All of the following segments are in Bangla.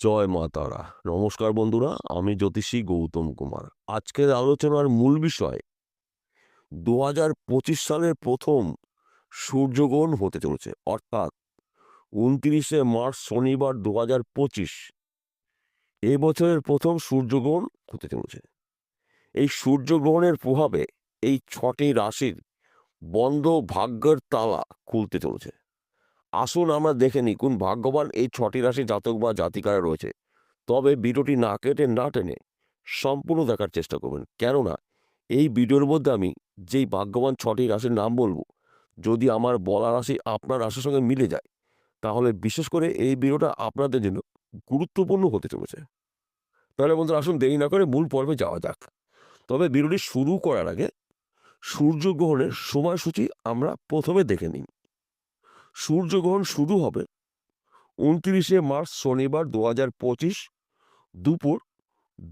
জয় মা তারা। নমস্কার বন্ধুরা, আমি জ্যোতিষী গৌতম কুমার। আজকের আলোচনার মূল বিষয় 2025 সালের প্রথম সূর্যগ্রহণ হতে চলেছে, অর্থাৎ 29শে মার্চ শনিবার 2025 এবছরের প্রথম সূর্যগ্রহণ হতে চলেছে। এই সূর্যগ্রহণের প্রভাবে এই 6টি রাশির বন্ধ ভাগ্যের তালা খুলতে চলেছে। আসুন আমরা দেখে নিই কোন ভাগ্যবান এই 6টি রাশির জাতক বা জাতিকারা রয়েছে। তবে ভিডিওটি না কেটে না টেনে সম্পূর্ণ দেখার চেষ্টা করবেন, কেননা এই ভিডিওর মধ্যে আমি যেই ভাগ্যবান 6টি রাশির নাম বলবো, যদি আমার বলা রাশি আপনার রাশির সঙ্গে মিলে যায়, তাহলে বিশেষ করে এই ভিডিওটা আপনাদের জন্য গুরুত্বপূর্ণ হতে চলেছে। তাহলে বন্ধুরা, আসুন দেরি না করে মূল পর্বে যাওয়া যাক। তবে ভিডিওটি শুরু করার আগে সূর্যগ্রহণের সময়সূচি আমরা প্রথমে দেখে নিই। সূর্যগ্রহণ শুরু হবে 29শে মার্চ শনিবার 2025 দুপুর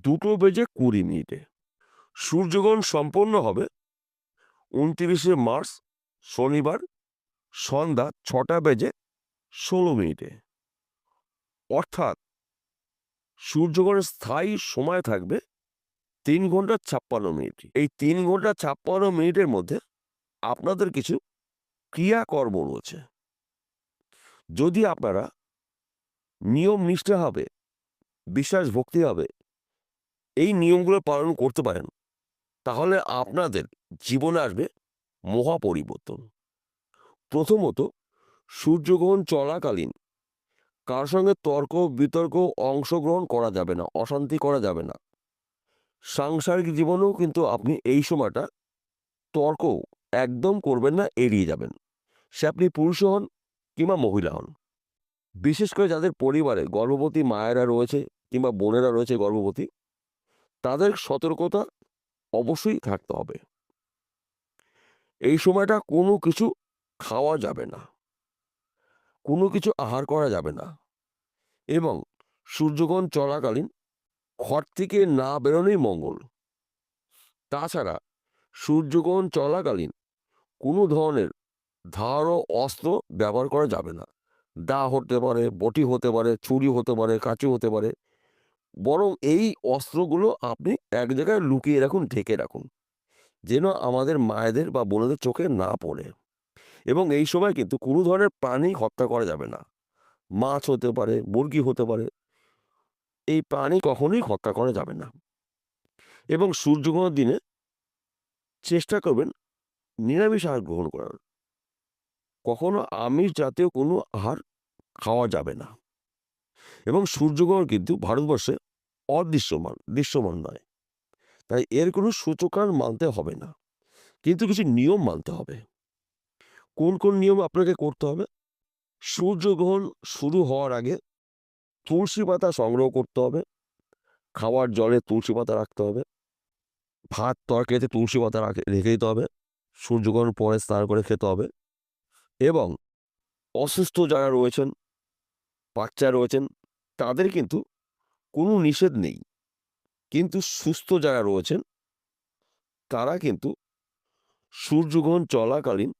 2:20 সূর্যগ্রহণ সম্পন্ন হবে 29শে মার্চ শনিবার সন্ধ্যা 6:16। অর্থাৎ সূর্যগ্রহণের স্থায়ী সময় থাকবে 3 ঘন্টা 56 মিনিট। এই 3 ঘন্টা 56 মিনিটের মধ্যে আপনাদের কিছু ক্রিয়াকর্ম রয়েছে। যদি আপনারা নিয়ম নিষ্ঠাভাবে, বিশ্বাস ভক্তিভাবে এই নিয়মগুলো পালন করতে পারেন, তাহলে আপনাদের জীবনে আসবে মহা পরিবর্তন। প্রথমত, সূর্যগ্রহণ চলাকালীন কার সঙ্গে তর্ক বিতর্ক অংশগ্রহণ করা যাবে না, অশান্তি করা যাবে না। সাংসারিক জীবনেও কিন্তু আপনি এই সময়টা তর্ক একদম করবেন না, এড়িয়ে যাবেন। সে আপনি পুরুষ হন কিংবা মহিলা হন। বিশেষ করে যাদের পরিবারে গর্ভবতী মায়েরা রয়েছে কিংবা বোনেরা রয়েছে গর্ভবতী, তাদের সতর্কতা অবশ্যই থাকতে হবে। এই সময়টা কোনো কিছু খাওয়া যাবে না, কোনো কিছু আহার করা যাবে না, এবং সূর্যগ্রহণ চলাকালীন ঘর থেকে না বেরোনোই মঙ্গল। তাছাড়া সূর্যগ্রহণ চলাকালীন কোনো ধরনের ধারালো অস্ত্র ব্যবহার করা যাবে না। দা হতে পারে, বটি হতে পারে, ছুরি হতে পারে, কাঁচি হতে পারে। বরং এই অস্ত্রগুলো আপনি এক জায়গায় লুকিয়ে রাখুন, ঢেকে রাখুন, যেন আমাদের মায়েদের বা বোনেদের চোখে না পড়ে। এবং এই সময় কিন্তু কোনো ধরনের প্রাণী হত্যা করা যাবে না। মাছ হতে পারে, মুরগি হতে পারে, এই প্রাণী কখনোই হত্যা করা যাবে না। এবং সূর্যগ্রহণের দিনে চেষ্টা করবেন নিরামিষ আহার গ্রহণ করার। কখনো আমিষ জাতীয় কোনো আহার খাওয়া যাবে না। এবং সূর্যগ্রহণ কিন্তু ভারতবর্ষে দৃশ্যমান নয়, তাই এর কোনো সূচকাঙ্ক মানতে হবে না, কিন্তু কিছু নিয়ম মানতে হবে। কোন কোন নিয়ম আপনাকে করতে হবে? সূর্যগ্রহণ শুরু হওয়ার আগে তুলসী পাতা সংগ্রহ করতে হবে, খাওয়ার জলে তুলসী পাতা রাখতে হবে, ভাত তরকারিতে তুলসী পাতা রেখে দিতে হবে, সূর্যগ্রহণ পরে স্নান করে খেতে হবে। এবং অসুস্থ যারা রয়েছেন, বাচ্চা রয়েছেন, তাদের কিন্তু কোনো নিষেধ নেই, কিন্তু সুস্থ যারা রয়েছেন তারা কিন্তু সূর্যগ্রহণ চলাকালীন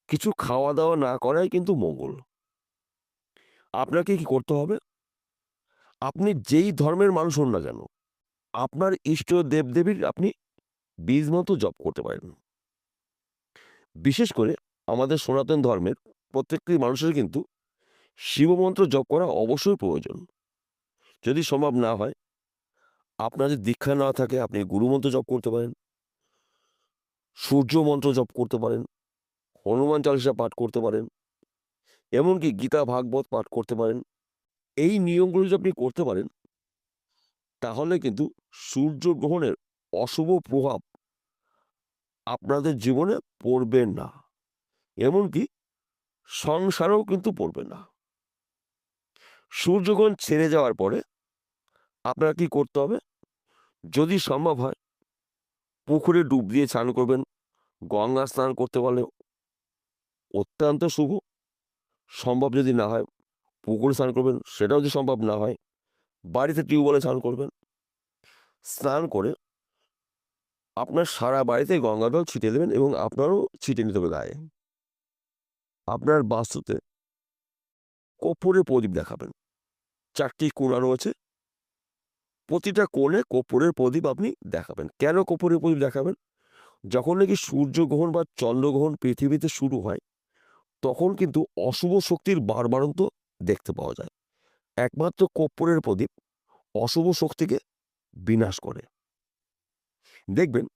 কিছু খাওয়া দাওয়া না করাই কিন্তু মঙ্গল। আপনাকে কি করতে হবে? আপনি যেই ধর্মের মানুষ হন না কেন, আপনার ইষ্ট দেবদেবীর আপনি বীজ মন্ত্র জপ করতে পারেন। বিশেষ করে আমাদের সনাতন ধর্মের প্রত্যেকটি মানুষের কিন্তু শিবমন্ত্র জপ করা অবশ্যই প্রয়োজন। যদি সম্ভব না হয়, আপনার যদি দীক্ষা না থাকে, আপনি গুরুমন্ত্র জপ করতে পারেন, সূর্য মন্ত্র জপ করতে পারেন, হনুমান চালিসা পাঠ করতে পারেন, এমনকি গীতা ভাগবত পাঠ করতে পারেন। এই নিয়মগুলো যদি আপনি করতে পারেন, তাহলে কিন্তু সূর্যগ্রহণের অশুভ প্রভাব আপনাদের জীবনে পড়বে না, এমনকি সংসারেও কিন্তু পড়বে না। সূর্যগ্রহণ ছেড়ে যাওয়ার পরে আপনার কি করতে হবে? যদি সম্ভব হয়, পুকুরে ডুব দিয়ে স্নান করবেন। গঙ্গা স্নান করতে পারলে অত্যন্ত শুভ। সম্ভব যদি না হয়, পুকুরে স্নান করবেন। সেটাও যদি সম্ভব না হয়, বাড়িতে টিউবওয়েলে স্নান করবেন। স্নান করে আপনার সারা বাড়িতে গঙ্গা জল ছিটিয়ে দেবেন, এবং আপনারও ছিটিয়ে নিতে হবে গায়ে। আপনার বাস্তুতে কর্পূরের প্রদীপ দেখাবেন। 4টি কোণা রয়েছে, প্রতিটা কোণে কর্পূরের প্রদীপ আপনি দেখাবেন। কেন কর্পূরের প্রদীপ দেখাবেন? যখন নাকি সূর্যগ্রহণ বা চন্দ্রগ্রহণ পৃথিবীতে শুরু হয়, তখন কিন্তু অশুভ শক্তির বাড়বাড়ন্ত দেখতে পাওয়া যায়। একমাত্র কর্পূরের প্রদীপ অশুভ শক্তিকে বিনাশ করে। দেখবেন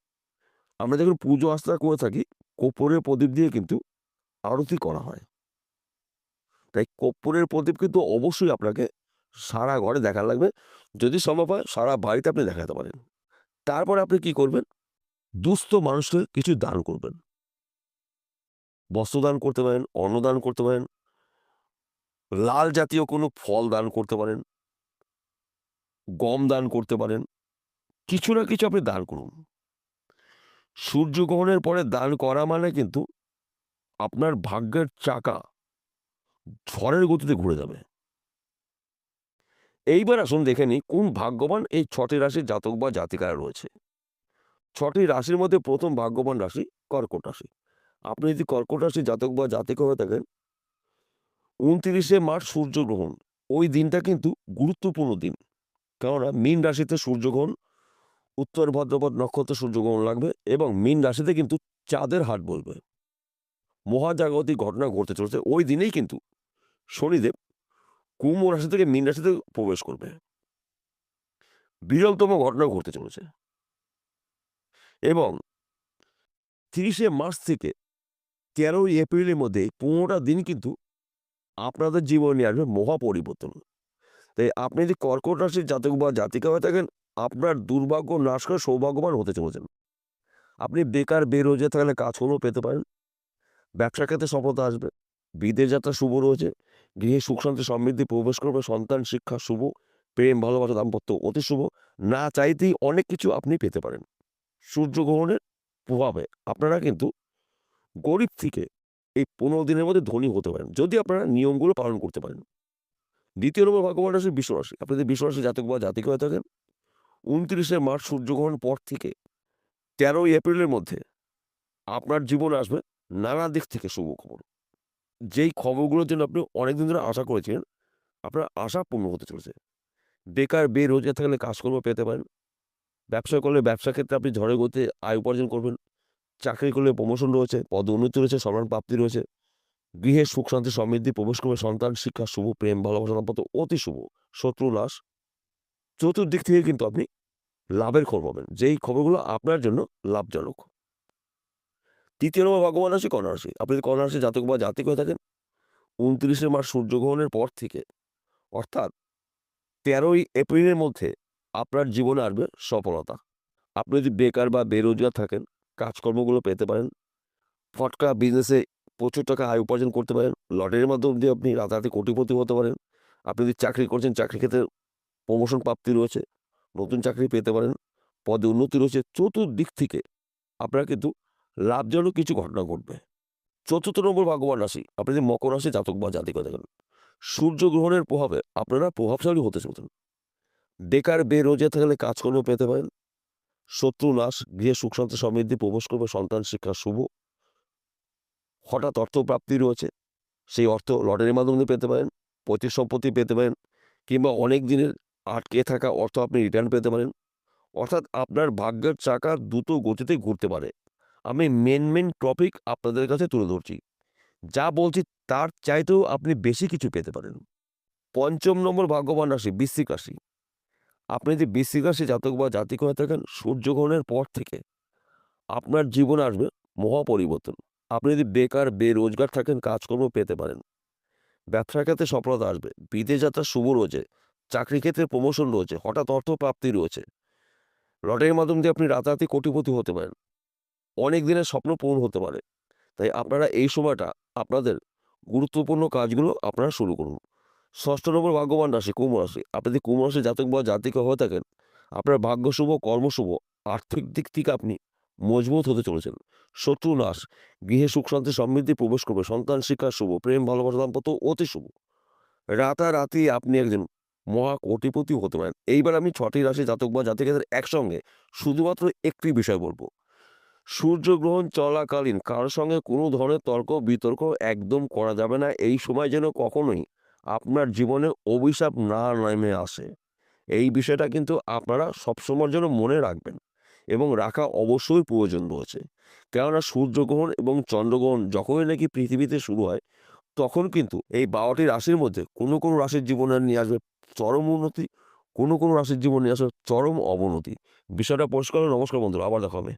আমরা যখন পুজো আর্চনা করে থাকি, কর্পূরের প্রদীপ দিয়ে কিন্তু আরতি করা হয়। তাই কর্পূরের প্রদীপ কিন্তু অবশ্যই আপনাকে সারা ঘরে দেখা লাগবে। যদি সম্ভব হয় সারা বাড়িতে আপনি দেখাতে পারেন। তারপরে আপনি কি করবেন? দুস্থ মানুষকে কিছু দান করবেন। বস্ত্রদান করতে পারেন, অন্নদান করতে পারেন, লাল জাতীয় কোনো ফল দান করতে পারেন, গম দান করতে পারেন। কিছু না কিছু আপনি দান করুন। সূর্যগ্রহণের পরে দান করা মানে কিন্তু আপনার ভাগ্যের চাকা ঝড়ের গতিতে ঘুরে যাবে। এইবার আসুন দেখে নিই কোন ভাগ্যবান এই 6টি রাশির জাতক বা জাতিকারা রয়েছে। 6টি রাশির মধ্যে প্রথম ভাগ্যবান রাশি কর্কট রাশি। আপনি যদি কর্কট রাশির জাতক বা জাতিকা হয়ে থাকেন, 29শে মার্চ সূর্যগ্রহণ। ওই দিনটা কিন্তু গুরুত্বপূর্ণ দিন। কেননা মীন রাশিতে সূর্যগ্রহণ, উত্তর ভাদ্রপদ নক্ষত্রে সূর্যগ্রহণ লাগবে এবং মীন রাশিতে কিন্তু চাঁদের হাট বলবে। মহাজাগতিক ঘটনা ঘটতে চলেছে। ওই দিনেই কিন্তু শনিদেব কুম্ভ রাশি থেকে মীন রাশিতে প্রবেশ করবে। বিরলতম ঘটনা ঘটতে চলেছে এবং 30শে মার্চ থেকে 13ই এপ্রিলের মধ্যে 15টা দিন কিন্তু আপনাদের জীবনে নিয়ে আসবে মহা পরিবর্তন। তাই আপনি যদি কর্কট রাশির জাতক বা জাতিকা হয়ে থাকেন, আপনার দুর্ভাগ্য নাশ করে সৌভাগ্যবান হতে চলেছেন। আপনি বেকার বেরোজগার থাকলে কাজকর্ম পেতে পারেন। ব্যবসা ক্ষেত্রে সফলতা আসবে। বিদেশ যাত্রা শুভ রয়েছে। গৃহে সুখ শান্তি সমৃদ্ধি প্রবেশ করবে। সন্তান শিক্ষা শুভ। প্রেম ভালোবাসা দাম্পত্য অতি শুভ। না চাইতেই অনেক কিছু আপনি পেতে পারেন। সূর্যগ্রহণের প্রভাবে আপনারা কিন্তু গরিব থেকে এই 15 দিনের মধ্যে ধনী হতে পারেন, যদি আপনারা নিয়মগুলো পালন করতে পারেন। দ্বিতীয় নম্বর ভাগ্যবান রাশি বৃষ রাশি। আপনি যদি বৃষ রাশি জাতক বা জাতিকা হয়ে থাকেন, 29শে মার্চ সূর্যগ্রহণ পর থেকে 13ই এপ্রিলের মধ্যে আপনার জীবনে আসবে নানা দিক থেকে শুভ খবর। যেই খবরগুলোর জন্য আপনি অনেকদিন ধরে আশা করেছিলেন, আপনার আশা পূর্ণ হতে চলেছে। বেকার বেরোজগার থাকলে কাজকর্ম পেতে পারেন। ব্যবসা করলে ব্যবসা ক্ষেত্রে আপনি ঝড়ের গতিতে আয় উপার্জন করবেন। চাকরি করলে প্রমোশন রয়েছে, পদোন্নতি রয়েছে, সম্মান প্রাপ্তি রয়েছে। গৃহে সুখ শান্তি সমৃদ্ধি প্রবেশ করবে। সন্তান শিক্ষা শুভ। প্রেম ভালোবাসা দাম্পত্য অতি শুভ। শত্রু নাশ। চতুর্দিক থেকে কিন্তু আপনি লাভের খবর পাবেন, যেই খবরগুলো আপনার জন্য লাভজনক। তৃতীয় নম্বর ভাগ্যবান রাশি কন্যা রাশি। আপনি যদি কন্যা রাশি জাতক বা জাতিক হয়ে থাকেন, 29শে মার্চ সূর্যগ্রহণের পর থেকে অর্থাৎ 13ই এপ্রিলের মধ্যে আপনার জীবনে আসবে সফলতা। আপনি যদি বেকার বা বেরোজগার থাকেন, কাজকর্মগুলো পেতে পারেন। ফটকা বিজনেসে প্রচুর টাকা আয় উপার্জন করতে পারেন। লটারির মাধ্যম দিয়ে আপনি রাতারাতি কোটিপতি হতে পারেন। আপনি যদি চাকরি করছেন, চাকরি ক্ষেত্রে প্রমোশন প্রাপ্তি রয়েছে। নতুন চাকরি পেতে পারেন। পদে উন্নতি রয়েছে। চতুর্দিক থেকে আপনার কিন্তু লাভজনক কিছু ঘটনা ঘটবে। চতুর্থ নম্বর ভাগ্যবান রাশি। আপনি যদি মকর রাশি জাতক বা জাতিকা দেখেন, সূর্যগ্রহণের প্রভাবে আপনারা প্রভাবশালী হতে চলেছেন। বেকার বেরোজগার থাকলে কাজকর্ম পেতে পারেন। শত্রু নাশ। গৃহে সুখ শান্তি সমৃদ্ধি প্রবেশ করবে। সন্তান শিক্ষা শুভ। হঠাৎ অর্থপ্রাপ্তি রয়েছে। সেই অর্থ লটারির মাধ্যমে পেতে পারেন। পৈতৃক সম্পত্তি পেতে পারেন, কিংবা অনেক দিনের আটকে থাকা অর্থ আপনি রিটার্ন পেতে পারেন। অর্থাৎ আপনার ভাগ্যের চাকা দ্রুত গতিতে ঘুরতে পারে। আমি মেন টপিক আপনাদের কাছে তুলে ধরছি। যা বলছি তার চাইতেও আপনি বেশি কিছু পেতে পারেন। পঞ্চম নম্বর ভাগ্যবান রাশি বৃশ্চিক রাশি। আপনি যদি বৃশ্চিক রাশি জাতক বা জাতিক হয়ে থাকেন, সূর্যগ্রহণের পর থেকে আপনার জীবনে আসবে মহা পরিবর্তন। আপনি যদি বেকার বেরোজগার থাকেন, কাজকর্ম পেতে পারেন। ব্যবসার ক্ষেত্রে সফলতা আসবে। বিদেশ যাত্রা শুভ রয়েছে। চাকরি ক্ষেত্রে প্রমোশন রয়েছে। হঠাৎ অর্থ প্রাপ্তি রয়েছে। লটারির মাধ্যম দিয়ে আপনি রাতারাতি কোটিপতি হতে পারেন। অনেক দিনের স্বপ্ন পূরণ হতে পারে। তাই আপনারা এই সময়টা আপনাদের গুরুত্বপূর্ণ কাজগুলো আপনারা শুরু করুন। ষষ্ঠ নম্বর ভাগ্যবান রাশি কুম্ভ রাশি। আপনি যদি কুম্ভ রাশি জাতক বা জাতিকা হয়ে থাকেন, আপনার ভাগ্য শুভ, কর্ম শুভ। আর্থিক দিক থেকে আপনি মজবুত হতে চলেছেন। শত্রু নাশ। গৃহে সুখ শান্তি সমৃদ্ধি প্রবেশ করবে। সন্তান শিক্ষা শুভ। প্রেম ভালোবাসা দাম্পত্য অতি শুভ। রাতারাতি আপনি একজন মহা কোটিপতি হতে পারেন। এইবার আমি 6টি রাশি জাতক বা জাতিকাদের একসঙ্গে শুধুমাত্র একটি বিষয় বলবো। সূর্যগ্রহণ চলাকালীন কারোর সঙ্গে কোনো ধরনের তর্ক বিতর্ক একদম করা যাবে না। এই সময় যেন কখনোই আপনার জীবনে অভিশাপ না নেমে আসে। এই বিষয়টা কিন্তু আপনারা সবসময়ের জন্য মনে রাখবেন এবং রাখা অবশ্যই প্রয়োজন রয়েছে। কেননা সূর্যগ্রহণ এবং চন্দ্রগ্রহণ যখনই নাকি পৃথিবীতে শুরু হয়, তখন কিন্তু এই ১২টি রাশির মধ্যে কোনো রাশির জীবনে নিয়ে আসবে চরম উন্নতি, কোনো রাশির জীবনে নিয়ে আসবে চরম অবনতি। বিষয়টা পরিষ্কার হলো? নমস্কার বন্ধুরা, আবার দেখা হবে।